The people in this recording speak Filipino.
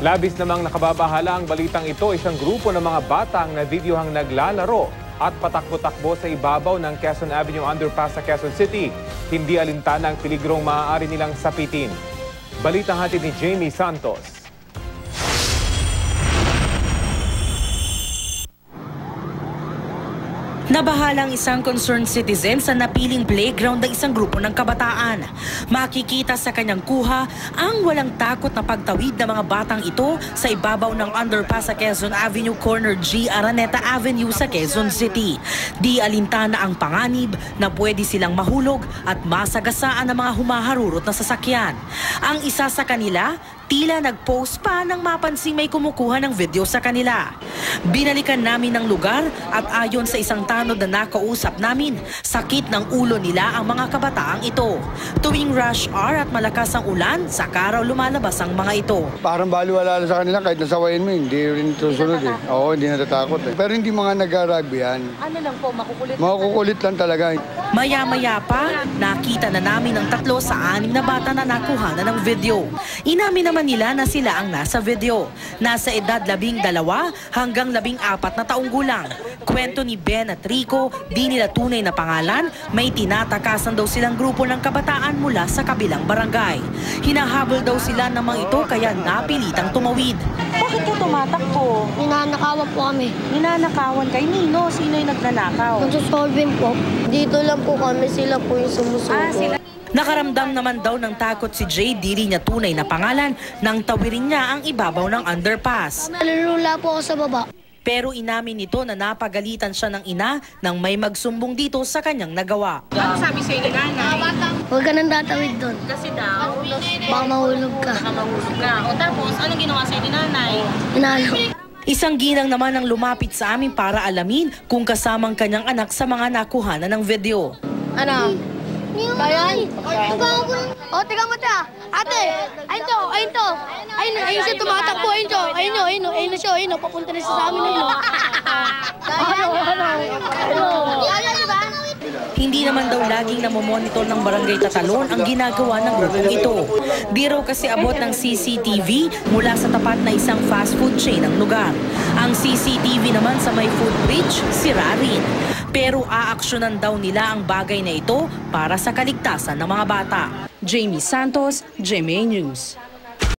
Labis namang nakababahala ang balitang ito, isang grupo ng mga batang na videohang naglalaro at patakbo-takbo sa ibabaw ng Quezon Avenue underpass sa Quezon City. Hindi alintana ang peligrong maaari nilang sapitin. Balitang hatid ni Jamie Santos. Nabahalang isang concerned citizen sa napiling playground ng isang grupo ng kabataan. Makikita sa kanyang kuha ang walang takot na pagtawid ng mga batang ito sa ibabaw ng underpass sa Quezon Avenue, corner G. Araneta Avenue sa Quezon City. Di alintana ang panganib na pwede silang mahulog at masagasaan ng mga humaharurot na sasakyan. Ang isa sa kanila, tila nag-post pa nang mapansing may kumukuha ng video sa kanila. Binalikan namin ng lugar at ayon sa isang tanod na nakausap namin, sakit ng ulo nila ang mga kabataang ito. Tuwing rush hour at malakas ang ulan, saka raw lumalabas ang mga ito. Parang baliwala sa kanila kahit nasawayin mo, hindi rin susunod eh. Oo, hindi natatakot eh. Pero hindi mga nag-rugby yan. Ano lang po, makukulit? Makukulit lang talaga. Maya-maya pa, nakita na namin ang 3 sa 6 na bata na nakuha na ng video. Inamin naman nila na sila ang nasa video. Nasa edad 12 hanggang 14 na taong gulang. Kwento ni Ben at Rico, di nila tunay na pangalan, may tinatakasan daw silang grupo ng kabataan mula sa kabilang barangay. Hinahabol daw sila ng mga ito kaya napilitang tumawid. Bakit ka tumatakbo? Ninanakawan po kami. Ninanakawan kay Nino? Sino yung nagnanakaw? Magsusolving po. Dito lang po kami, sila po yung sumusuko. Nakaramdam naman daw ng takot si Jay, di rin niya tunay na pangalan, nang tawirin niya ang ibabaw ng underpass. Nalulula po ako sa baba. Pero inamin nito na napagalitan siya ng ina nang may magsumbong dito sa kanyang nagawa. Ano sabi sa'yo ni nanay? Huwag ka nang tatawid doon. Kasi daw, Baka mahulog ka. mahulog ka. O tapos, anong ginawa sa'yo ni nanay? Inalo. Isang ginang naman ang lumapit sa amin para alamin kung kasamang kanyang anak sa mga nakuhanan ng video. Ano? Bayan? O, tiga mo ta. Ate, ayun to, ayun to. Ayun siya tumatakbo, ayun to. Ayun na siya, ayun. Papunta na siya sa amin. Hindi naman daw laging namomonitor ng barangay Tatalon ang ginagawa ng grupong ito. Di raw kasi abot ng CCTV mula sa tapat na isang fast food chain ng lugar. Ang CCTV naman sa may footbridge, sira rin. Pero aaksyonan daw nila ang bagay na ito para sa kaligtasan ng mga bata. Jamie Santos, GMA News.